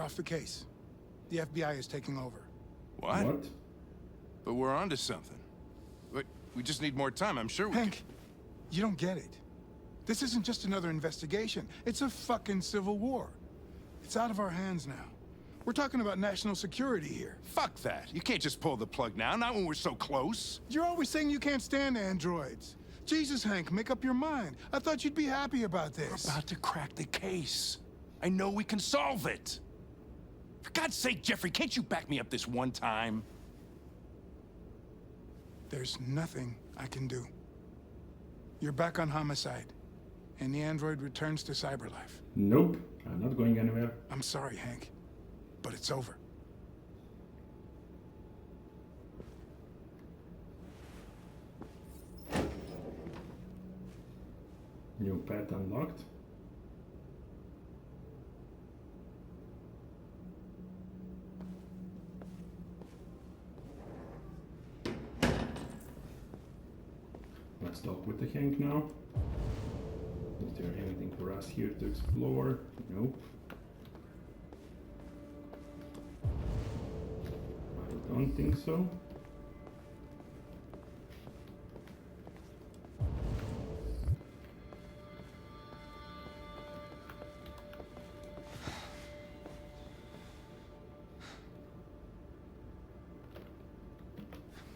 off the case. The FBI is taking over. What? But we're onto something. But we just need more time. I'm sure we Hank, you don't get it. This isn't just another investigation. It's a fucking civil war. It's out of our hands now. We're talking about national security here. Fuck that. You can't just pull the plug now, not when we're so close. You're always saying you can't stand androids. Jesus, Hank, make up your mind. I thought you'd be happy about this. We're about to crack the case. I know we can solve it. For God's sake, Jeffrey, can't you back me up this one time? There's nothing I can do. You're back on homicide, and the android returns to cyberlife. Nope, I'm not going anywhere. I'm sorry, Hank, but it's over. New pet unlocked. Let's talk with the Hank now. Is there anything for us here to explore? Nope. I don't think so.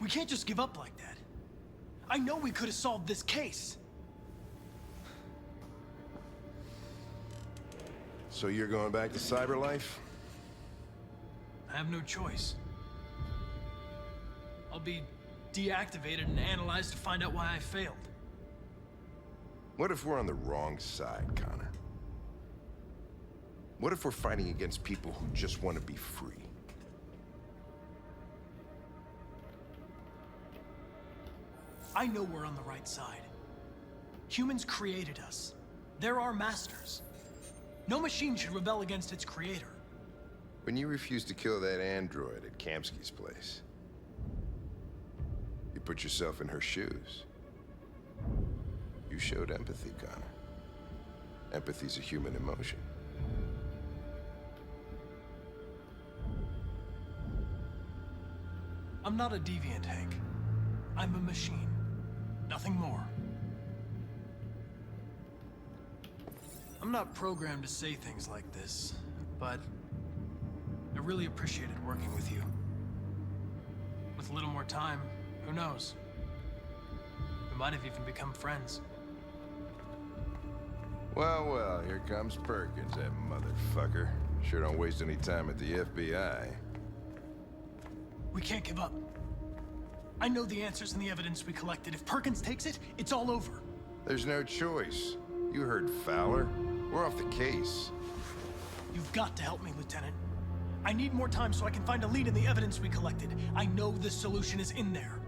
We can't just give up like that. I know we could have solved this case. So you're going back to cyberlife? I have no choice. I'll be deactivated and analyzed to find out why I failed. What if we're on the wrong side, Connor? What if we're fighting against people who just want to be free? I know we're on the right side. Humans created us. They're our masters. No machine should rebel against its creator. When you refused to kill that android at Kamsky's place, you put yourself in her shoes. You showed empathy, Connor. Empathy's a human emotion. I'm not a deviant, Hank. I'm a machine. Nothing more. I'm not programmed to say things like this, but I really appreciated working with you. With a little more time, who knows? We might have even become friends. Well, well, here comes Perkins, that motherfucker. Sure don't waste any time at the FBI. We can't give up. I know the answers and the evidence we collected. If Perkins takes it, it's all over. There's no choice. You heard Fowler. We're off the case. You've got to help me, Lieutenant. I need more time so I can find a lead in the evidence we collected. I know the solution is in there.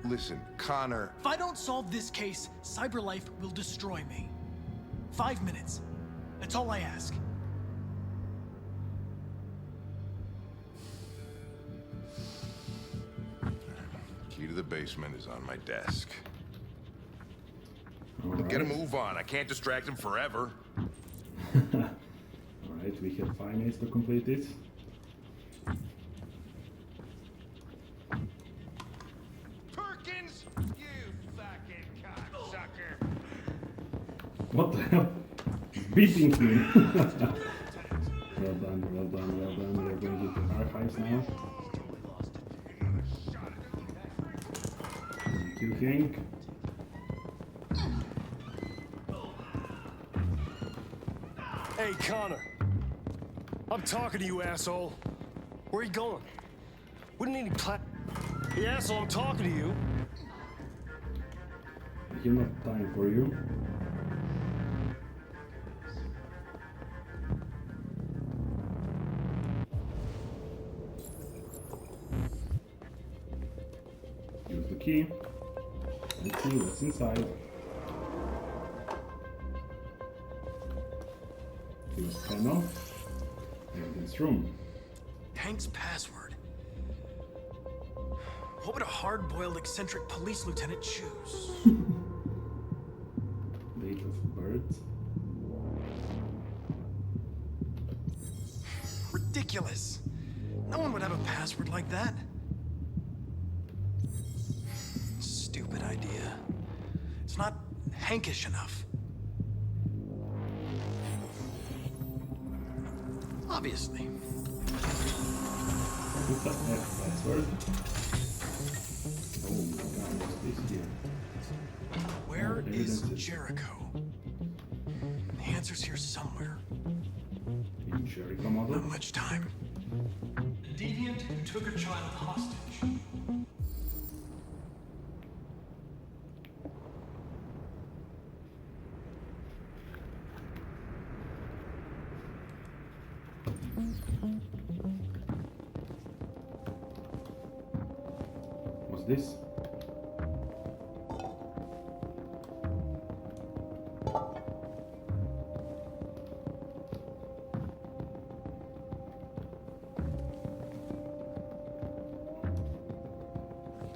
Listen, Connor... If I don't solve this case, cyberlife will destroy me. 5 minutes. That's all I ask. Key to the basement is on my desk. Alright. Get a move on. I can't distract him forever. Alright, we have 5 minutes to complete it. Perkins! You fucking cocksucker! What the hell? He's beating me. Well done, well done, well done. We are going into archives now. Thank you, Hank. Hey, Connor. I'm talking to you, asshole. Where are you going? We don't need any Hey, asshole, I'm talking to you. I have not time for you. Use the key. Let's see what's inside. Use panel. Evidence room. Hank's password. What would a hard-boiled, eccentric police lieutenant choose? Date of birth. ridiculous. No one would have a password like that. Stupid idea. It's not hankish enough. Obviously. Put that password. Oh my god, what's this here? Where There it is is. Jericho? The answer's here somewhere. In Jericho model. Not much time. Deviant took a child hostage. What's this?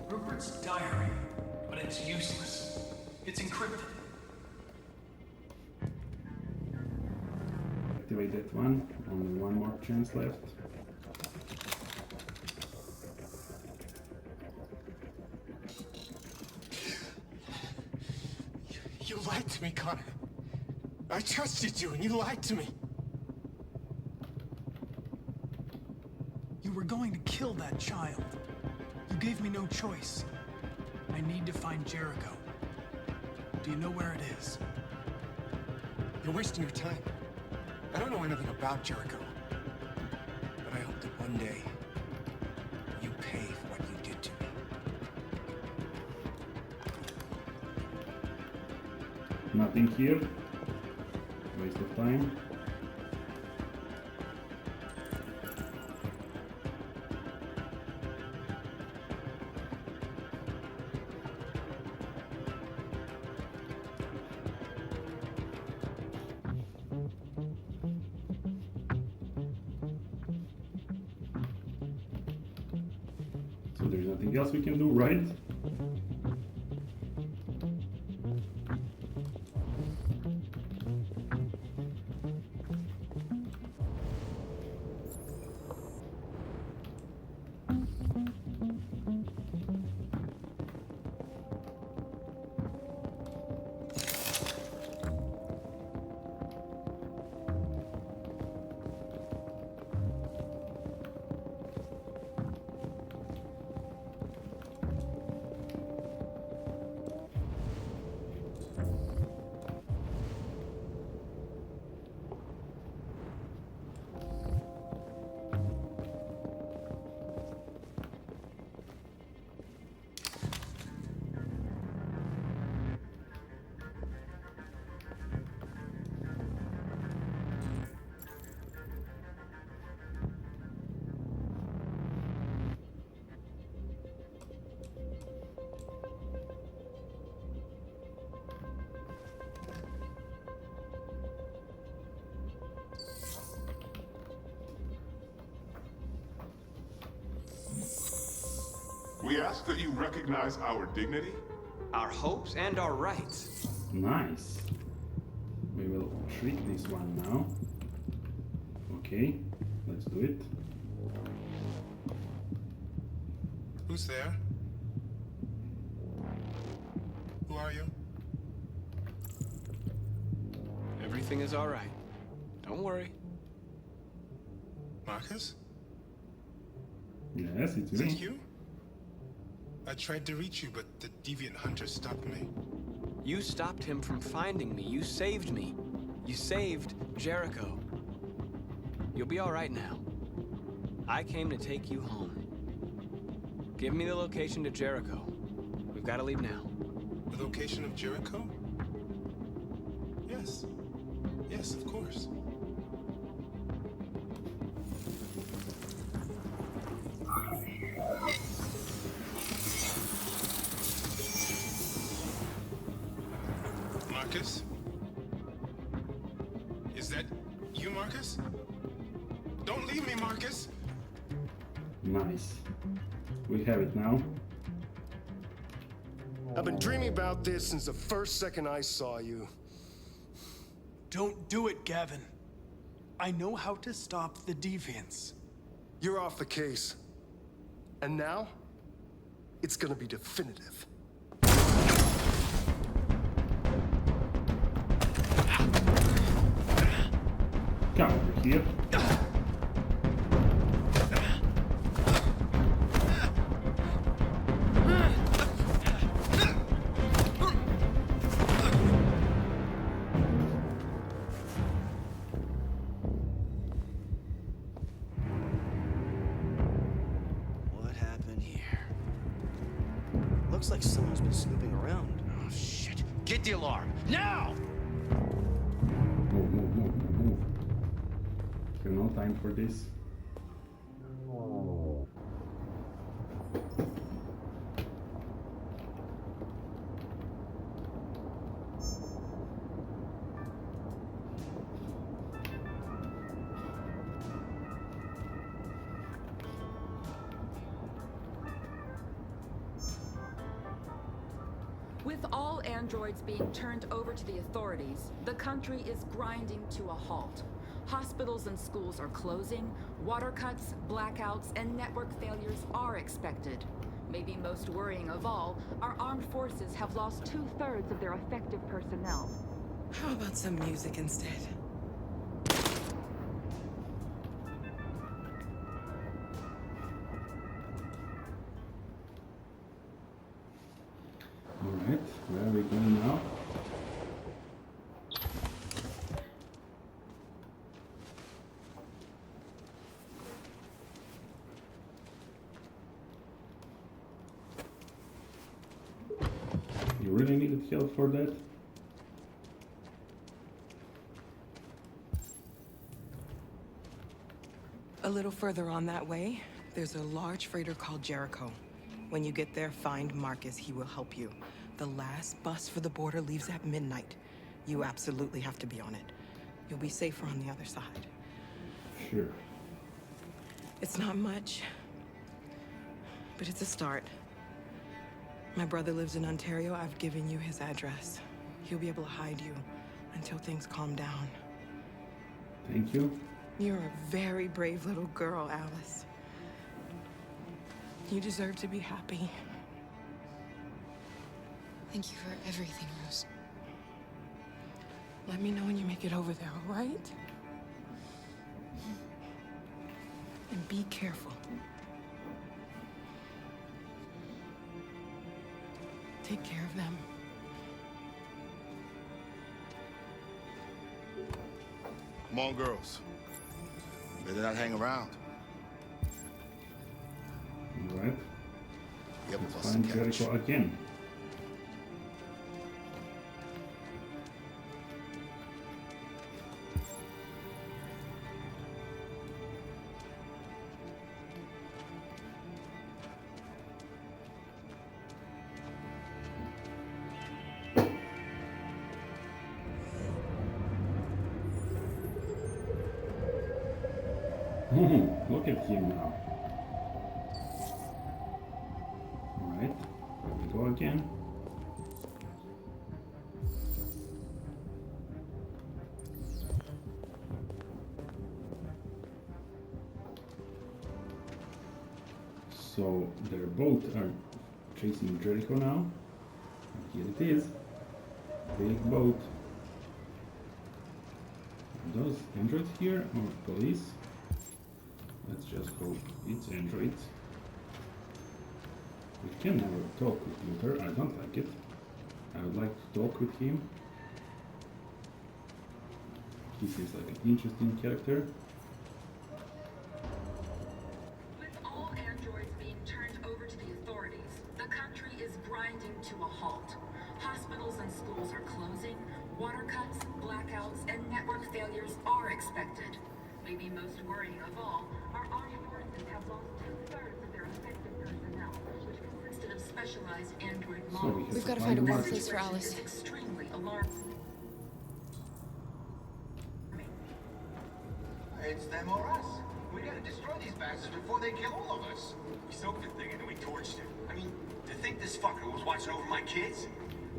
Rupert's diary, but it's useless. It's encrypted. Activate that one. Only one more chance left. You lied to me, Connor. I trusted you and you lied to me. You were going to kill that child. You gave me no choice. I need to find Jericho. Do you know where it is? You're wasting your time. I don't know anything about Jericho. But I hope that one day you pay for what you did to me. Nothing here. Waste of time. So there's nothing else we can do, right? We ask that you recognize our dignity. Our hopes and our rights. Nice. We will treat this one now. Okay, let's do it. Who's there? Who are you? Everything is all right. Don't worry. Marcus? Yes, it's Is it me. you? I tried to reach you, but the deviant hunter stopped me. You stopped him from finding me. You saved me. You saved Jericho. You'll be all right now. I came to take you home. Give me the location to Jericho. We've got to leave now. The location of Jericho? Yes. Yes, of course. Marcus? Is that you, Marcus? Don't leave me, Marcus! Nice. We have it now. I've been dreaming about this since the first second I saw you. Don't do it, Gavin. I know how to stop the deviants. You're off the case. And now, it's gonna be definitive. Come over here. What happened here? Looks like someone's been snooping around. Oh, shit. Get the alarm. Now! Move, move, move, move, move. Have no time for this. With all androids being turned over to the authorities, the country is grinding to a halt. Hospitals and schools are closing, water cuts, blackouts, and network failures are expected. Maybe most worrying of all, our armed forces have lost 2/3 of their effective personnel. How about some music instead? Alright, where are we going now? You really needed help for that? A little further on that way, there's a large freighter called Jericho. When you get there, find Marcus. He will help you. The last bus for the border leaves at midnight. You absolutely have to be on it. You'll be safer on the other side. Sure. It's not much, but it's a start. My brother lives in Ontario. I've given you his address. He'll be able to hide you until things calm down. Thank you. You're a very brave little girl, Alice. You deserve to be happy. Thank you for everything, Rose. Let me know when you make it over there, all right? And be careful. Take care of them. Come on, girls. You better not hang around. Alright. Yep, Let's find Jericho again. Look at him now. Alright, here we go again. So their boat are chasing Jericho now. And here it is. Big boat. Are those androids here or police? Let's just hope it's androids. We can never talk with Luther, I don't like it. I would like to talk with him. He seems like an interesting character. With all androids being turned over to the authorities, the country is grinding to a halt. Hospitals and schools are closing, water cuts, blackouts, and network failures are expected. Maybe most worrying of all, our armed forces have lost 2/3 of their effective personnel, which consisted of specialized android models. We've got to find a workplace for Alice. Is extremely alarming. It's them or us. We gotta destroy these bastards before they kill all of us. We soaked the thing and then we torched it. I mean, to think this fucker was watching over my kids?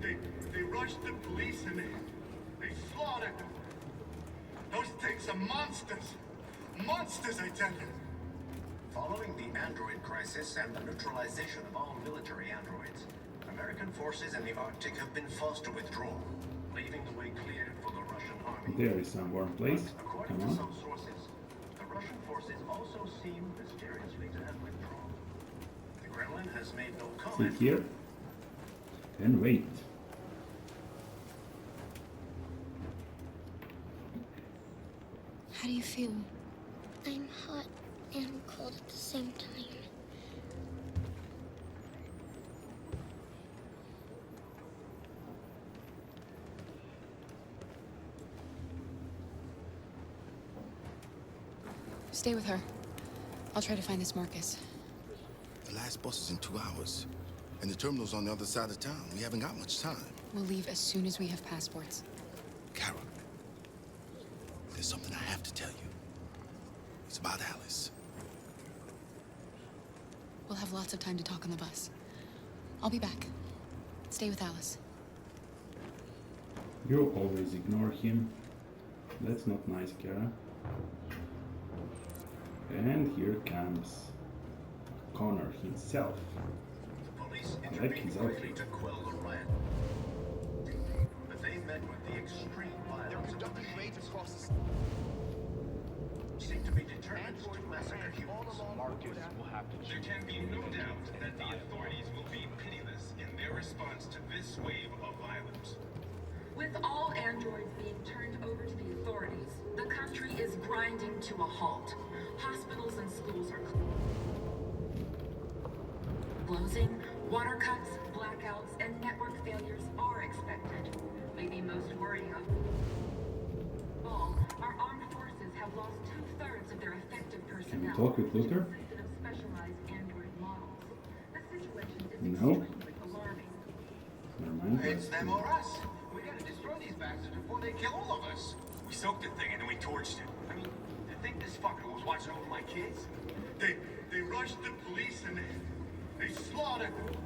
They rushed the police and they slaughtered them. Those things are monsters. Monsters, I tell you. Following the android crisis and the neutralization of all military androids, American forces in the Arctic have been forced to withdraw, leaving the way cleared for the Russian army. There is some warm place. According Come to on. some sources, the Russian forces also seem mysteriously to have withdrawn. The Kremlin has made no Sit comment. here and wait. How do you feel? I'm hot and cold at the same time. Stay with her. I'll try to find this Marcus. The last bus is in 2 hours. And the terminal's on the other side of town. We haven't got much time. We'll leave as soon as we have passports. Kara, there's something I have to tell you. It's about Alice. We'll have lots of time to talk on the bus. I'll be back. Stay with Alice. You always ignore him. That's not nice, Kara. And here comes Connor himself. Police I like his intervened quickly outfit. to quell the riot. But they met with the extreme violence of the machines. Seem to be determined to massacre humans. Marcus will have to There can be no doubt that the authorities will be pitiless in their response to this wave of violence. With all androids being turned over to the authorities, the country is grinding to a halt. Hospitals and schools are closing, water cuts, blackouts, and network failures are expected. Maybe most worrying of all, our armed forces have lost 2/3 of their effective Can we personnel. talk with Luther? Consisted of specialized android models. The situation is No. extremely alarming. Never mind. It's them or us. We gotta destroy these bastards before they kill all of us. We soaked the thing and then we torched it. I mean, to think this fucker was watching over my kids? They rushed the police and they slaughtered them.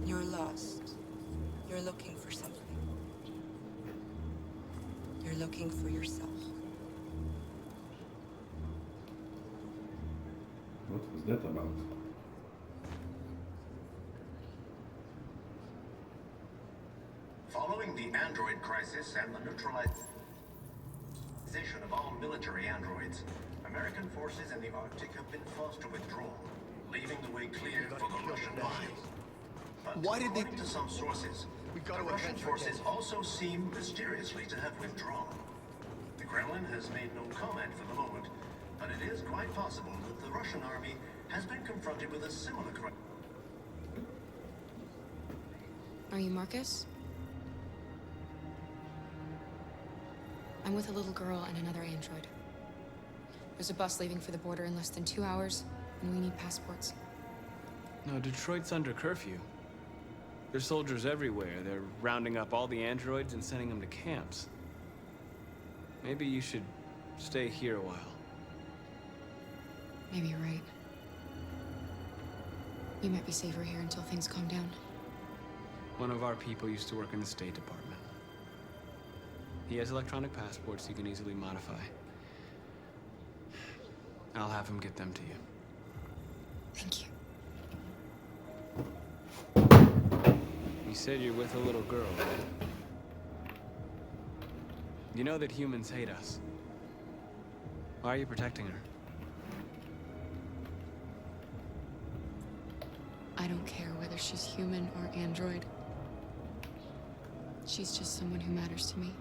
You're lost. You're looking for something. You're looking for yourself. What was that about? Following the android crisis and the neutralization of all military androids, American forces in the Arctic have been forced to withdraw, leaving the way cleared for the Russian army. But Why did they- according to some sources, We the gotta Russian avenge her forces death. also seem mysteriously to have withdrawn. The Kremlin has made no comment for the moment, but it is quite possible that the Russian army has been confronted with a similar crisis. Are you Marcus? I'm with a little girl and another android. There's a bus leaving for the border in less than 2 hours, and we need passports. No, Detroit's under curfew. There's soldiers everywhere. They're rounding up all the androids and sending them to camps. Maybe you should stay here a while. Maybe you're right. You might be safer here until things calm down. One of our people used to work in the State Department. He has electronic passports you can easily modify. I'll have him get them to you. Thank you. You said you're with a little girl, right? You know that humans hate us. Why are you protecting her? I don't care whether she's human or android. She's just someone who matters to me.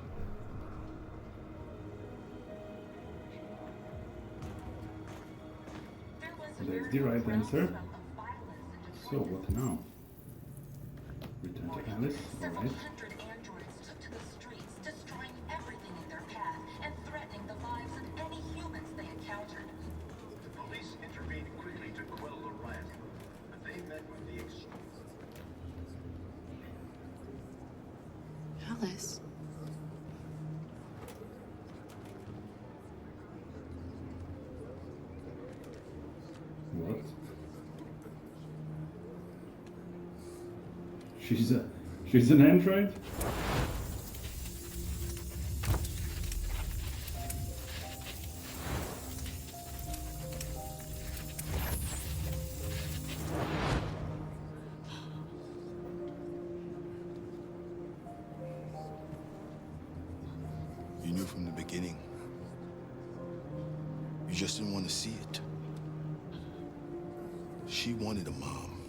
That's the right answer. So what now? Return to Alice, Several alright. hundred androids took to the streets, destroying everything in their path and threatening the lives of any humans they encountered. The police intervened quickly to quell the riot, but they met with the Alice? What? She's an android? knew from the beginning. You just didn't want to see it. She wanted a mom,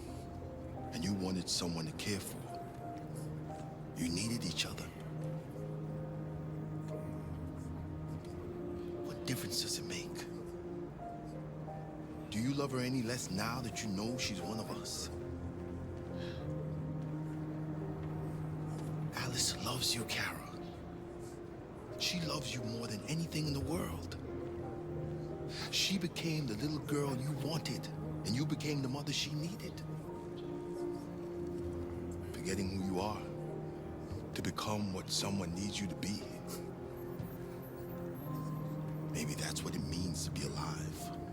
and you wanted someone to care for. You needed each other. What difference does it make? Do you love her any less now that you know she's one of us? Alice loves you, Kara. She loves you more than anything in the world. She became the little girl you wanted, and you became the mother she needed. Forgetting who you are to become what someone needs you to be. Maybe that's what it means to be alive.